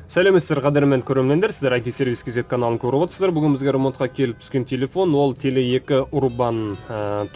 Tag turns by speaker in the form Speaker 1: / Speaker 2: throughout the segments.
Speaker 1: Сәлеметсіздер қадірмен көрермендер, сіздер IT сервис KZ каналын көріп отырсыздар. Бүгін бізге ремонтқа келіп түскен телефон, ол Tele2 Urban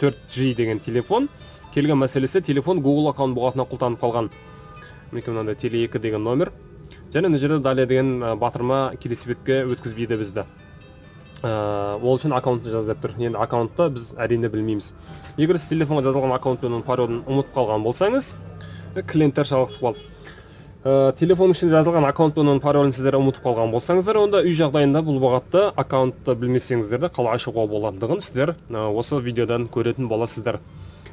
Speaker 1: 4G деген телефон. Келген мәселесі, телефон Google аккаунт бұғатына құлтанып қалған. Мінекей мынандай Tele2 деген номер. Және мына жерде далее деген батырма келесі бетке өткізбейді бізді. Ол үшін аккаунтты жаз деп тұр. Енді аккаунтты біз әрине білмейміз. Егер сіз телефонға жазылған аккаунт пен паролін ұмытып қалған болсаңыз, клиенттер шалықтып қалды. Телефон үшін жазылған аккаунт пен паролін сіздер ұмытып қалған болсаңыздар, онда үй жағдайында бұл бағытты аккаунтты білмесеңіздер де қалай ашуға болатындығын сіздер осы видеодан көретін боласыздар.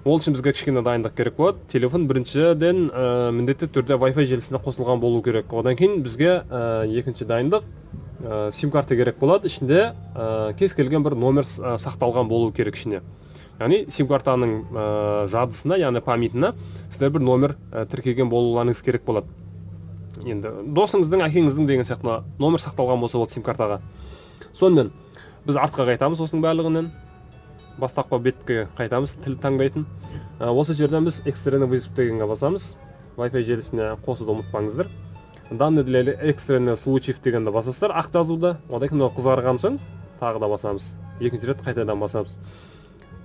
Speaker 1: Ол үшін бізге кішкене дайындық керек болады. Телефон біріншіден міндетті түрде Wi-Fi желісіне қосылған болу керек. Одан кейін бізге екінші дайындық сим-карта керек болады. Ішінде кез келген бір номер сақталған болу керек ішіне. Яғни сим-картаның жадысына, яғни памятына сіздер бір номер тіркеген болуларыңыз керек болады. Енді досыңыздың, әкеңіздің деген сияқты номер сақталған болса болды сим-картаға. Сонымен біз артқа қайтамыз осының барлығынан. Бастапқы бетке қайтамыз, тіл таңдайтын. Осы жерден біз экстренный вызов дегенге басамыз. Wi-Fi желісіне қосуды ұмытпаңыздар. Данный для экстренных случаев дегенде басасыздар. Ақ жазуды, одан кейін қызарған соң тағы да басамыз. Екінші рет қайтадан басамыз.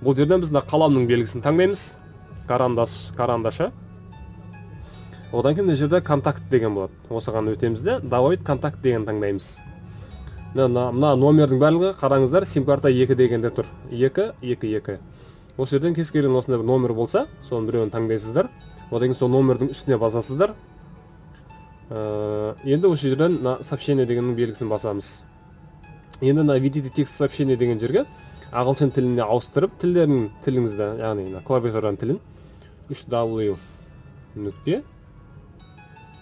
Speaker 1: Бұл жерден біз қаламның белгісін таңдаймыз. Карандаша. Одан кейін жерде контакт деген болады. Осыған өтеміз де, добавить контакт деген таңдаймыз. Мына номердің барлығы қараңыздар, сим-карта 2 дегенде тұр. 2. Осы жерден кез келген осындай бір номер болса, соның біреуін таңдайсыздар. Одан кейін сол номердің үстіне басасыздар. Енді осы жерден сообщение дегеннің белгісін басамыз. Енді введите текст сообщение деген жерге ағылшын тіліне ауыстырып, тіліңізді, яғни клавиатураның тілін 3w нүкте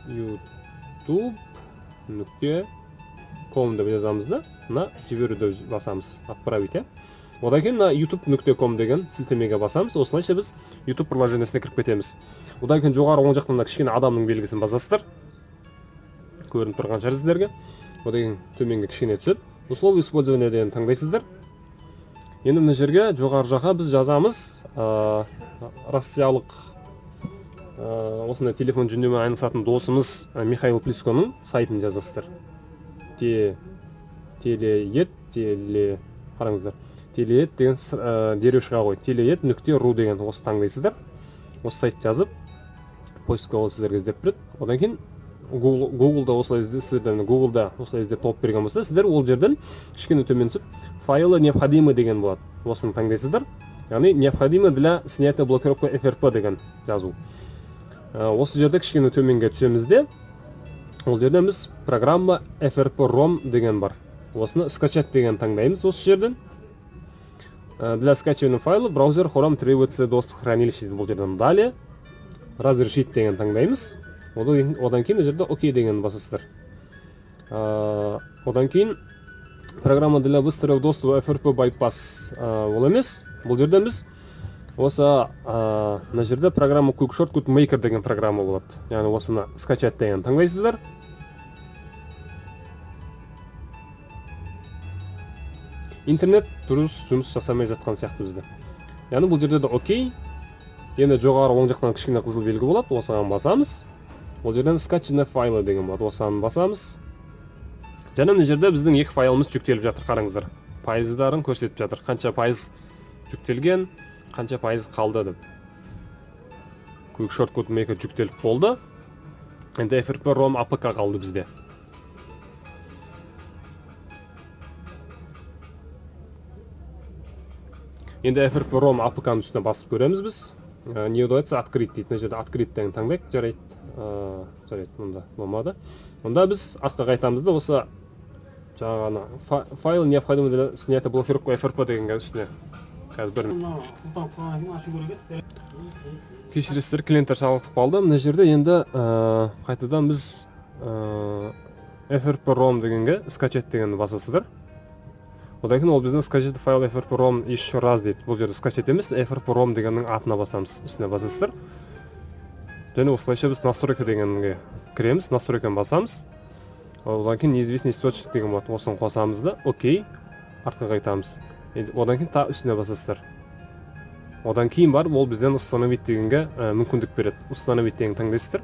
Speaker 1: youtube.com деп жазамыз да, жіберуді басамыз, отправить. Одан кейін youtube.com деген сілтемеге басамыз. Осылайша біз YouTube приложениесіне кіріп кетеміз. Одан кейін жоғары оң жақтан кішкене адамның белгісін басасыздар. Көрініп тұрған шығар сіздерге. Одан кейін төменге кішкене түседі. Условия использования деген таңдайсыздар. Енді мына жерге жоғары жаққа біз жазамыз россиялық осындай телефон жөндеумен айналысатын досымыз Михаил Плисконың сайтын жазасыздар. Қараңыздар. Телеет деген дереу шыға қойды. Телеет.ру деген осы таңдайсыздар. Осы сайт жазып, поиск ол сіздерге іздеп береді. Одан кейін Google-да осылай іздеп тауып берген болса, сіздер ол жерден кішкене төмен түсіп, файлы необходимы деген болады. Осыны таңдайсыздар. Яғни необходимы для снятия блокировка FRP деген жазу. Осы жерде кішкене төменге түсемізде, ол жерден біз программа FRP-ROM деген бар. Осыны скачать деген таңдаймыз осы жерден. Для скачивания файла браузер Chrome требуется доступ к хранилищу. Бұл жерден далее разрешить деген таңдаймыз. Одан кейін жерде окей деген басасыздар. Одан кейін программа для быстрого доступа FRP bypass ол емес. Бұл жерден біз осы мына жерде программа Quick Shortcut Maker деген программа болады. Яғни осыны скачать деген таңдайсыздар. Интернет дұрыс жұмыс жасамай жатқан сияқты бізде. Яғни бұл жерде де окей. Енді жоғары оң жақтан кішкене қызыл белгі болады. Осыған басамыз. Бұл жерден скачанный файлы деген болады. Осыған басамыз. Және мына жерде біздің екі файлымыз жүктеліп жатыр, қараңыздар. Пайыздарын көрсетіп жатыр. Қанша пайыз жүктелген, қанша пайыз қалды деп. Quick Shortcut Maker жүктеліп болды. Енді FRP-ROM APK қалды бізде. Енді FRP-ROM APK-ның үстіне басып көреміз біз. Не удается открыть дейді. Мына жерде открыть деген таңдайық, жарайды. Мұнда болмады. Онда біз артқа қайтамыз да осы жаңағы файл необходимо для снятия блокировка FRP дегенге үстіне. Қазір кешіресіздер, клиенттер шалықтып қалды. Мына жерде енді қайтадан біз FRP-ROM дегенге скачать дегенді басасыздар. Одан кейін ол біздің скачать файл FRP-ROM еще раз дейді. Бұл жерде скачать емес, FRP-ROM дегеннің атына басамыз, үстіне басасыздар. Және осылайша біз настройка дегенге кіреміз, настройканы басамыз. Одан кейін неизвестный источник деген болады. Осыны қосамыз да, окей, артқа қайтамыз. Одан кейін та үстіне басасыздар. Одан кейін бар, ол бізден установить дегенге мүмкіндік береді. Установить деген таңдайсыздар.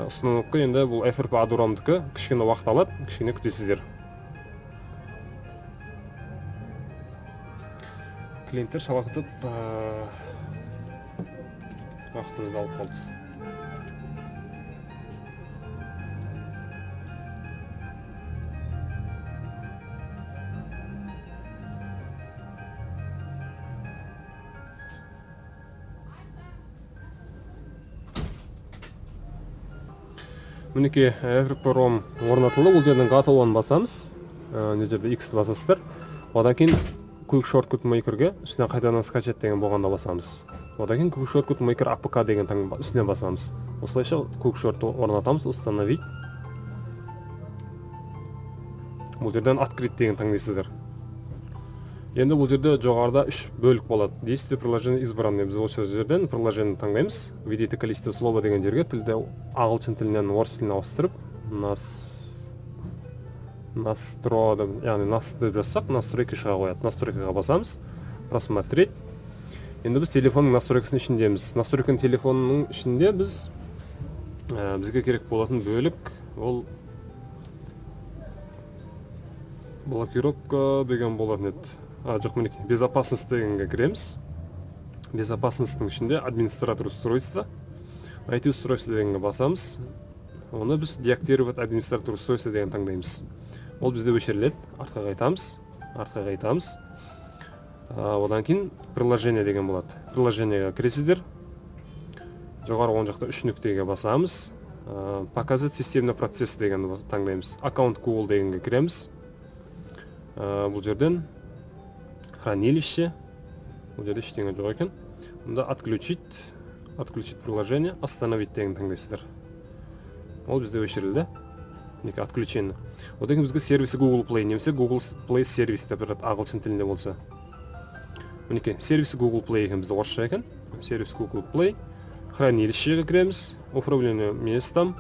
Speaker 1: установка енді бұл FRP Adoram'дікі, кішкене уақыт алады, кішкене күтесіздер. Клиенттер шалақытып уақытымызды алып қалды. Мінеке FRP-ROM орнатылды, бұл жерден Gateway басамыз, не жерде X басасыздар. Одан кейін Quick Shortcut Maker'ге үстіне қайтадан скачать деген болғанда басамыз. Одан кейін Quick Shortcut Maker APK деген үстіне басамыз. Осылайша Quick Short орнатамыз, установить. Бұл жерден Открыть деген таңдайсыздар. Енді бұл жерде жоғарыда 3 бөлік болады. Действие приложение избранное. Біз осы жерден приложение таңдаймыз. Введите количество слова деген жерге тілді ағылшын тілінен орыс тіліне ауыстырып, настройды, яғни насты жасақ, настройки шыға қояды. Настройкаға басамыз, просмотреть. Енді біз телефонның настройкасының ішіндеміз. Настройканың телефонның ішінде бізге керек болатын бөлік, ол блокировка деген болатын еді. Жоқ, мінеке, безопасность дегенге кіреміз. Безопасностьтың ішінде администратор устройства. Найти устройство дегенге басамыз. Оны біз деактивировать администратор устройства деген таңдаймыз. Ол бізде өшіріледі. Артқа қайтамыз. Одан кейін приложение деген болады. Приложениеге кіресіздер. Жоғары оң жақта 3 нүктеге басамыз. Показать системный процесс деген таңдаймыз. Аккаунт Google дегенге кіреміз. Бұл жерден хранилище. Бұл жерде ештеңе жоқ екен. Мұнда отключить приложение, остановить деген таңдайсыздар. Ол бізде өшірілді. Неке отключение. Одан кейін бізге сервисі Google Play, немесе Google Play сервис деп тұрады ағылшын тілінде болса. Мінеке, сервисі Google Play екен бізде орысша екен. Сервис Google Play. Хранилищеге кіреміз. Управление местом.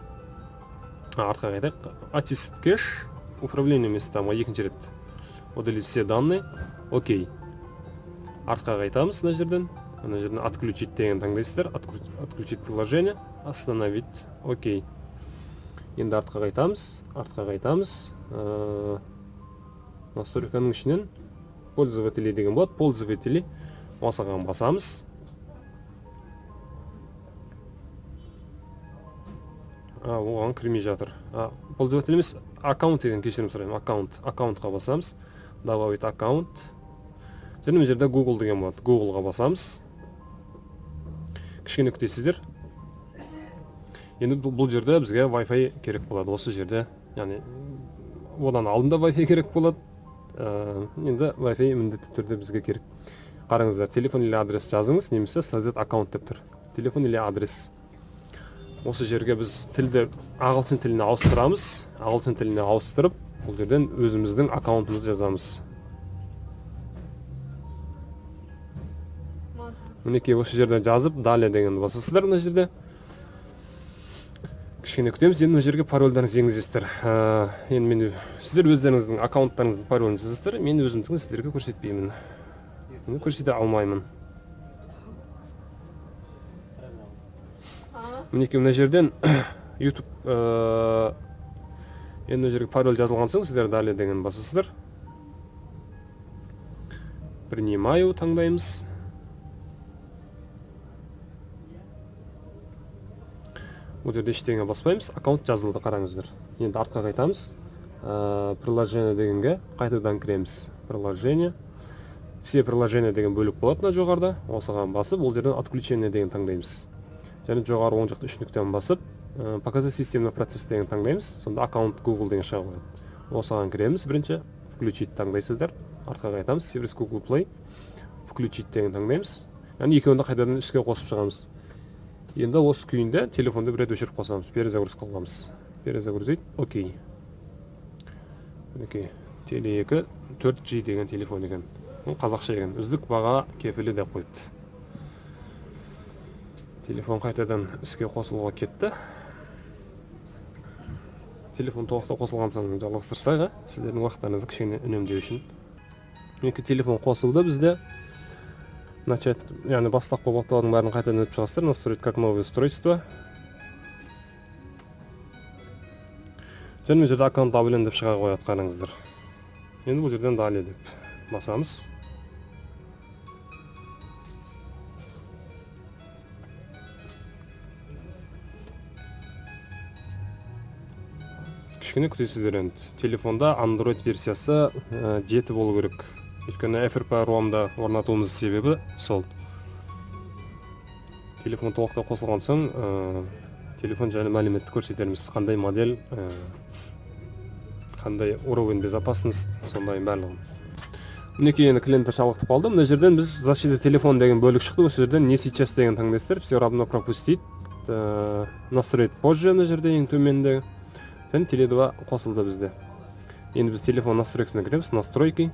Speaker 1: Артқа қайтайық. Attest кэш. Управление местом. Екінші рет. Удалить все данные. Окей. Артқа қайтамыз мына жерден. Ана жерден отключить деген таңдайсыздар. Отключить приложение. Остановить. Окей. Енді артқа қайтамыз. Настройканың ішінен пользователи деген болады. Пользователи осыған басамыз. Оған кірмей жатыр. Пользователь емес, аккаунт деген кешірім сұраймын. Аккаунтқа басамыз. Добавить аккаунт. Және мына жерде Google деген болады. Googleға басамыз. Кішкене күтесіздер. Енді бұл жерде бізге Wi-Fi керек болады. Осы жерде, яғни одан алдында Wi-Fi керек болады. Енді Wi-Fi міндетті түрде бізге керек. Қараңыздар, телефон или адрес жазыңыз, немесе создать аккаунт деп тұр. Телефон или адрес. Осы жерге біз тілді ағылшын тіліне ауыстырамыз. Ағылшын тіліне ауыстырып, бұл жерден өзіміздің аккаунтымызды жазамыз. Мінеке, осы жерден жазып, далее деген басасыздар мына жерде. Кішкене күтеміз. Енді мына жерге парольдарыңызды енгізесіздер. Енді сіздер өздеріңіздің аккаунттарыңыздың паролін жазасыздар. Мен өзімдігін сіздерге көрсетпеймін. Көрсете алмаймын. Мінеке, мына жерден YouTube енді мына жерге пароль жазылған соң сіздер далее деген басасыздар. Принимаю таңдаймыз. Бұл жерде ештеңе баспаймыз. Аккаунт жазылды, қараңыздар. Енді артқа қайтамыз. Приложение дегенге қайтадан кіреміз. Приложение. Все приложение деген бөлік болады мына жоғарыда. Осыған басып, бұл жерден отключение деген таңдаймыз. Және жоғары оң жақта 3 нүктені басып, показать системный процесс деген таңдаймыз. Сонда аккаунт Google деген шыға қояды. Осыған кіреміз. Бірінші включить таңдайсыздар. Артқа қайтамыз. Сервис Google Play. Включить деген таңдаймыз. Яғни екеуінде қайтадан іске қосып шығамыз. Енді осы күйінде телефонды бір рет өшіріп қосамыз. Перезагрузка қыламыз. Перезагрузить. Окей. Окей. Теле 2 4G деген телефон екен. Қазақша екен. Үздік баға кепілі деп қойды. Телефон қайтадан іске қосылуға кетті. Телефон толықта қосылған соң жалғастырсақ, сіздердің уақыттарыңызды кішкене үнемдеу үшін. Екі телефон қосылды бізде. Начать, яғни бастапқы блоктаудың бәрін қайтадан өтіп шығастыр. Настроить как новое устройство. және бұл жерде аккаунт абонент деп шыға қояды, қараңыздар. Енді бұл жерден далее деп басамыз. Кішкене күтесіздер енді. Телефонда Android версиясы 7 болу керек. Өйткені FRP ROM-да орнатуымыз себебі сол. Телефон толықтай қосылған соң, телефон жайлы мәліметті көрсетерміз. Қандай модель, қандай уровень безопасность, сондай барлығын. Мінекей енді клиентті шалықтып алдым. Мына жерден біз защита телефон деген бөлік шықты. Осы жерден не сейчас деген таңдайсыздар. Все равно пропустить. Настроить позже мына жерде ең төменде. Теле2 қосылды бізде. Енді біз телефон настройкасына кіреміз. Настройки.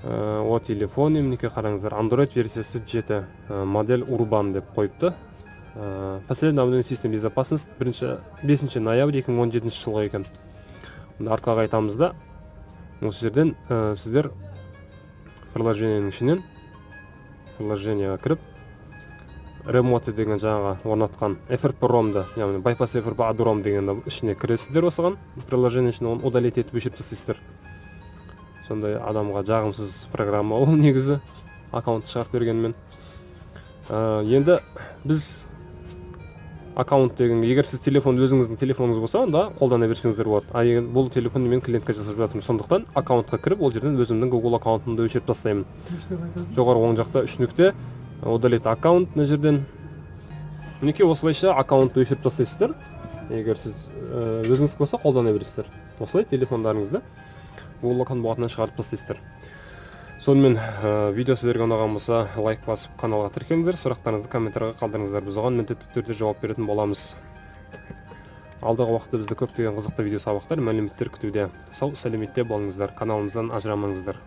Speaker 1: О телефоне, мінекей қараңыздар. Android версиясы 7. Модель Urban деп қойыпты. Последний обновление систем безопасность 5 ноябрь 2017 жылға екен. Артқа қайтамыз да. Осы жерден сіздер приложениенің ішінен приложениеға кіріп Remote деген жаңаға орнатқан FRP ROM-ды, яғни Bypass FRP AD-ROM деген ішіне кіресіздер осыған. Приложение ішіне оны удалить етіп өшіріп тастайсыздар. Сондай адамға жағымсыз программа ол негізі аккаунт шығарып бергенмен. Енді біз аккаунт деген, егер сіз телефонды өзіңіздің телефоныңыз болса, онда қолдана берсеңіздер болады. Егер бұл телефонды мен клиентке жасап жатырмын, сондықтан аккаунтқа кіріп, ол жерден өзімнің Google аккаунтымды өшіріп тастаймын. Жоғары оң жақта 3 нүкте удалить аккаунт мына жерден. Мінекей осылайша аккаунтты өшіріп тастайсыздар. Егер сіз өзіңіз болса, қолдана бересіздер. Осылай телефондарыңызды Google аккаунт болатынан шығарып тастайсыздар. Сонымен видео сіздерге ұнаған болса, лайк басып каналға тіркеліңіздер, сұрақтарыңызды комментарияға қалдырыңыздар. Біз оған міндетті түрде жауап беретін боламыз. Алдағы уақытта бізді көптеген қызықты видео сабақтар, мәліметтер күтуде. Сау, сәлеметте болыңыздар, каналымыздан ажырамаңыздар.